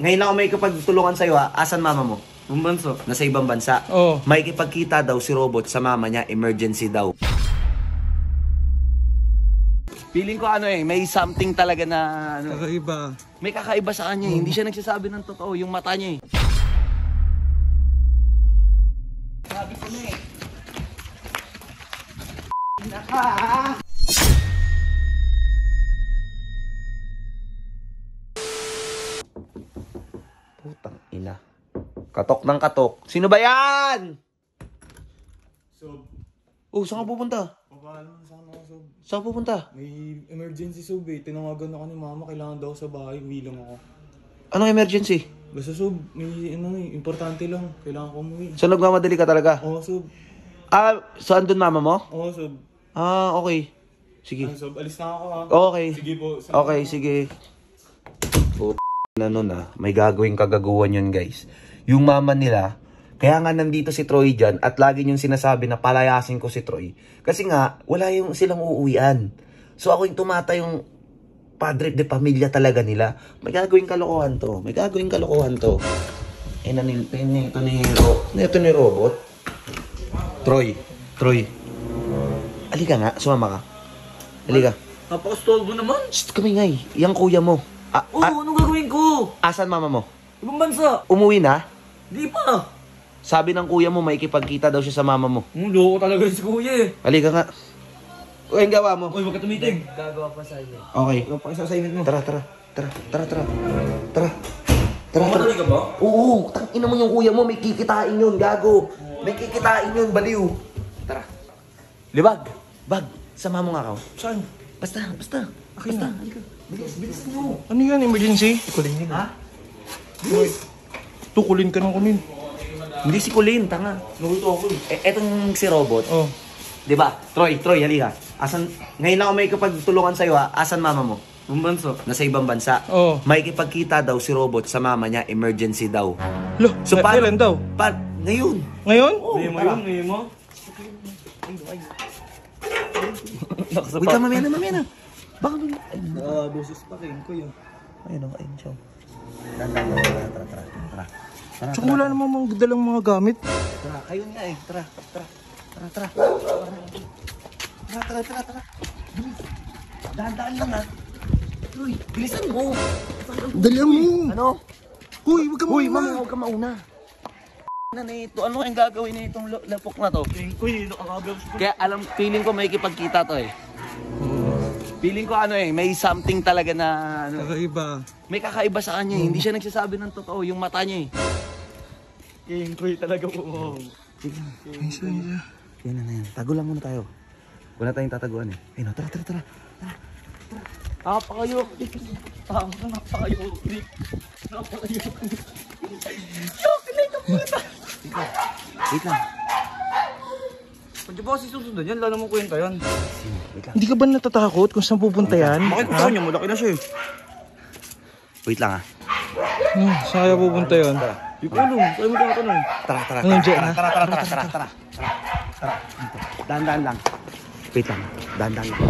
Ngayon lang ako may kapagtulungan sa'yo ha. Asan mama mo? Ibang bansa. Nasa ibang bansa. Oo. May kipagkita daw si Robot sa mama niya. Emergency daw. Feeling ko may something talaga na Kakaiba. may kakaiba sa kanya. Hindi siya nagsasabi ng totoo. Yung mata niya Sabi ko na Putang ina. Katok ng katok. Sino ba yan? Sob. Oh, saan ka pupunta? Papaalam na sana ako, Sob. Saan ka pupunta? May emergency, Sob eh. Tinawagan ako ni Mama. Kailangan daw sa bahay. Uwi lang ako. Anong emergency? Basta, Sob, may importante lang. Kailangan ko umuwi. So nagmamadali ka talaga? Oo, Sob. Saan dun mama mo? Oo, Sob. Okay. Sige. Sob, alis na ako ha. Okay. Sige po. Okay, sige. Na nun may gagawing kagaguhan yun guys. Yung mama nila, kaya nga nandito si Troy dyan at lagi yung sinasabi na palayasin ko si Troy. Kasi nga, wala yung silang uuwian. So ako yung tumata yung padre de pamilya talaga nila. May gagawing kalokohan to. May gagawing kalokohan to. Ito ni Robot. Troy. Halika nga, sumama ka. Halika. Napakastolbo naman. Shh, kami nga Yang kuya mo. Anong gagawin ko? Asan mama mo? Ibang bansa. Umuwi na? Di pa. Sabi ng kuya mo, may ikipagkita daw siya sa mama mo. Loko talaga si kuya eh. Halika nga. Uy, ang gawa mo. Uy, wag ka tumitig. Gagawa pa sa'yo. Okay. Ikaw pa isa sa init mo. Tara. Mamadali ka ba? Oo, ina mo yung kuya mo, may kikitain yun, gago. May kikitain yun, baliw. Tara. Libag. Bag. Sama mo nga ako. Saan? Basta. Halika. Bilis mo. Ano yan? Emergency? Kulin Ha? Bilis. Tukulin ka ng kunin. Hindi si Colin, tanga. Naguto ako eh. Etong si Robot. Oh. Diba? Troy, halika. Ngayon lang ako may kapagtulungan sa'yo ha. Asan mama mo? Ibang bansa. Nasa ibang bansa. Oo. May kipagkita daw si Robot sa mama niya. Emergency daw. Lo, So, paano? kailan daw? Ngayon. Ngayon? Ngayon mo yun, ngayon mo. Wait ka, mamaya na. Baka doon. Boses pa kayo ko yun. Ayun siya. Tara. Tsaka wala namang mga dalang mga gamit. Tara, ayun nga Tara. Tara. Dahan-dahan lang ha. Uy, bilisan mo. Dalihan mo. Ano? Huy, wag ka Uy, mauna. mami, huwag ka mauna. Ano ang gagawin na itong lapok na to? Kuy, nakakagaw. Kaya feeling ko may kipagkita to Feeling ko may something talaga na Kakaiba. may kakaiba sa kanya Hindi siya nagsasabi ng totoo, yung mata niya Kuy talaga po. Yan na. Tago lang muna tayo. Wala tayong tataguan Ayun, tara. Napakayo. Napakayo. Wait lang. Pwede ba kasi susundan yan? Lalo mo kwenta yan. Wait lang. Hindi ka ba natatakot kung saan pupunta yan? Bakit gusto niya? Malaki na siya eh. Wait lang ha. Saan kaya pupunta yan? Hindi ko alam. Sa'yo mo tinatanong. Tara. Anong dyan, ha? Tara. Dahan-dahan lang. Wait lang. Dahan-dahan lang.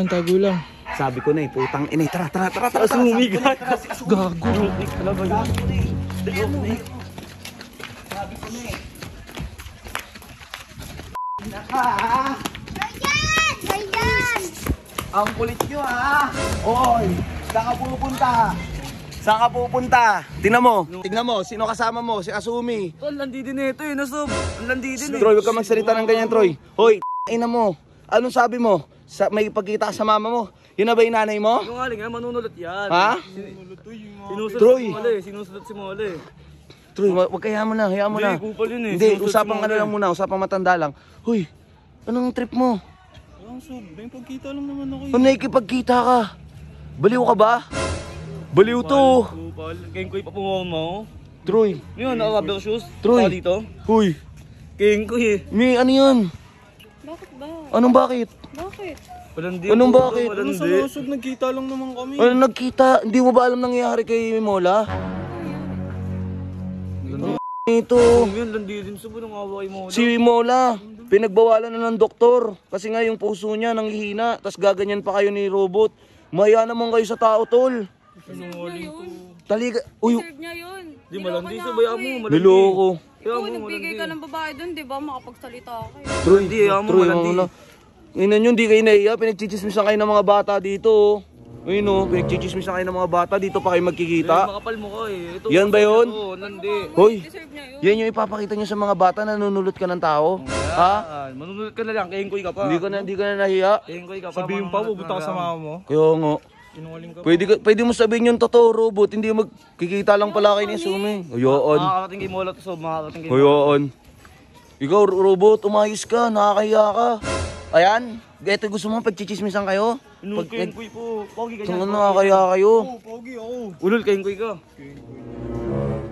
Tago lang. Sabi ko na putang ina. Tara. Sumigat. Gago. Sabi ko na Ang kulit nyo ha. Oy, saan ka pupunta? Tingnan mo, sino kasama mo? Si Asumi. Tol, landi din ito eh. Nasob. Landi din eh. Troy, huwag ka magsalita ng ganyan, Troy. Hoy, ina mo. Anong sabi mo? May pagkita ka sa mama mo? Yun na ba yung nanay mo? Yung aling manunulot yan. Ha? Sinusunod Troy. si Mole. Sinusunod si Mole. Troy, wag kaya mo na, hayaan mo na. Hindi, kupal yun eh. Hindi, Sinusunod usapang si Mole. lang muna, usapang matanda lang. Hoy, anong trip mo? Sob, may pagkita lang naman ako Kung nakikipagkita ka, baliw ka ba? Baliw to. Kupal. King Kuy pa pumawa mo. Troy, Yun, naka-rubber shoes. Troy. Saka dito. hoy, King Kuy eh. may ano yun? Bakit ba? Anong bakit? Bakit? Walandi. Anong bakit? Ano sa Sob, nagkita lang naman kami. Ano nagkita? Hindi mo ba alam nangyayari kay Mola? Ito, Yun, landi din Sob. Nung awa kay Mole. si Mola, pinagbawalan na ng doktor. Kasi nga yung puso niya nanghihina, tas gaganyan pa kayo ni Robot. Maya naman kayo sa tao, tol. Sinungaling ko. Taliga. Uy, Serve niya yun. Di Niloko malandi, niya sabay ako mo, eh. malandi. niloko. Ikaw, nagbigay ka ng babae doon, di ba? Makapagsalita ka eh. Troy, Malandi, amo, Troy, malandi. ano. Ina nyo, di kayo naiya. Pinagchichismisan kayo ng mga bata dito. Ayun o, pinagchichismisan kayo ng mga bata. Dito pa kayo magkikita. Makapal mo ka eh. Ito, Yan ba yun? Oo, nandi. Hoy, Deserve niya yun. yan yung ipapakita nyo sa mga bata na nunulot ka ng tao. Ha? Manunod ka na lang, kayengkoy ka pa. Hindi ka na nahiya. Kayengkoy ka pa. Sabihin pa, pupunta ka sa mama mo. Kaya nga. Sinungaling ka. Pwede mo sabihin yung totoo, robot. Hindi magkikita lang pala kayo ni Sumi. Ayun. Makakarating kay Mola to, so makakarating kay Ayun. Ikaw, robot, umayos ka. Nakakahiya ka. Ayan. Ito gusto mo pagchichismisan kayo? Inulol kayengkoy po. Pogi ka Kung niyan. ano, nakakahiya kayo. Pogi ako. Ulol kayengkoy ka.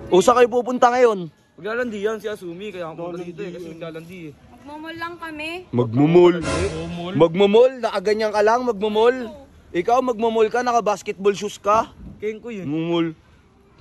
O saan kayo pupunta ngayon? Maglalandi yan si Asumi, kaya ako punta dito eh. Kasi maglalandi eh. Magmamall lang kami. Magmumol. Magmumol? Nakaganyan ka lang, magmumol? Ikaw, magmumol ka, naka-basketball shoes ka? Kayengkoy yun. Mumul.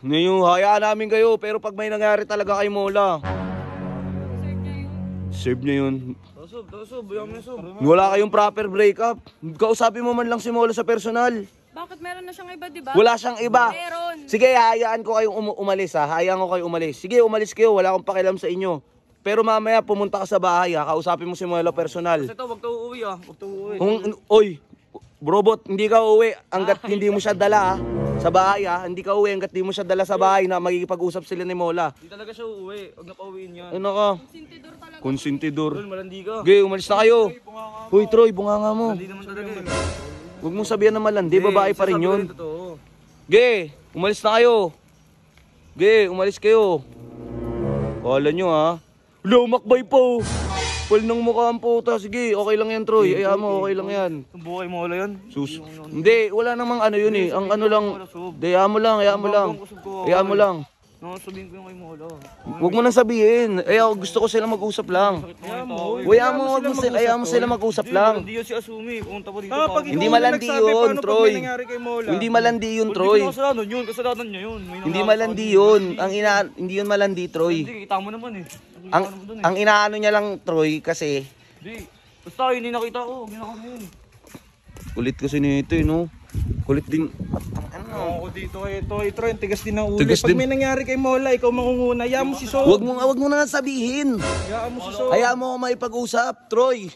Ngayon, hayaan namin kayo. Pero pag may nangyari talaga kay Mola, Deserve niya yun. save niya yun. Tasob, bayan mo yung sob. Wala kayong proper breakup. Kausapin mo man lang si Mola sa personal. Bakit meron na siyang iba, di ba? Wala siyang iba. Meron. Sige, hayaan ko kayong umalis ha. Hayaan ko kayo umalis. Sige, umalis kayo. Wala akong pakialam sa inyo. Pero mamaya pumunta ka sa bahay ha. Kausapin mo si Mola personal. Kasi ito, wag to uuwi ah. Wag to uuwi. Oy, robot, hindi ka uuwi hanggat hindi mo siya dala ha. Sa bahay ha. Hindi ka uuwi hanggat hindi mo siya dala sa bahay na magkikipag-usap sila ni Mola. Hindi talaga siya uuwi. Wag na pauwiin yan. Ano ka? Sintidor talaga. Konsentidor. Ulol, malandi ka. Okay, umalis na kayo. Uy, Troy, bunganga mo. Hindi naman talaga eh. Huwag mong sabihan na malandi, babae pa rin yun. Sasabi ko totoo. Ge, umalis na kayo. Ge, umalis kayo. Kala nyo ha. Lumakbay po. Pal ng mukha ang puta. Sige, okay lang yan, Troy. Ayaw mo, okay lang yan. Ang buhay mo wala yan. Sus. Hindi, wala namang ano yun eh. Ang ano lang. Hindi, ayaw mo lang, ayaw mo lang. Ayaw mo lang. Sabihin ko yung kay Mola. Huwag mo nang sabihin. Ayaw, gusto ko sila mag-usap lang. Ayaw mo sila mag-usap lang. Hindi yun si Asumi. Pumunta pa dito. Pag Hindi ikaw malandi nagsabi, yun, paano pag Troy. may nangyari kay Mola? Hindi malandi yun, Troy. Hindi ko kasalanan yun. Kasalanan niya yun. Hindi malandi yun. Hindi yun malandi, Troy. Hindi, kita mo naman eh. Ang inaano niya lang, Troy, kasi Hindi. Basta yun yung nakita ko. Ginawa ko yun. kulit kasi nito eh, no? Kulit din. Ako dito ito, Troy, tigas din ang ulo. Tigas Pag din. may nangyari kay Mola, ikaw mangunguna. Hayaan mo si So. Wag mo na nga sabihin. Hayaan mo si So. Hayaan mo ako maipag-usap, Troy.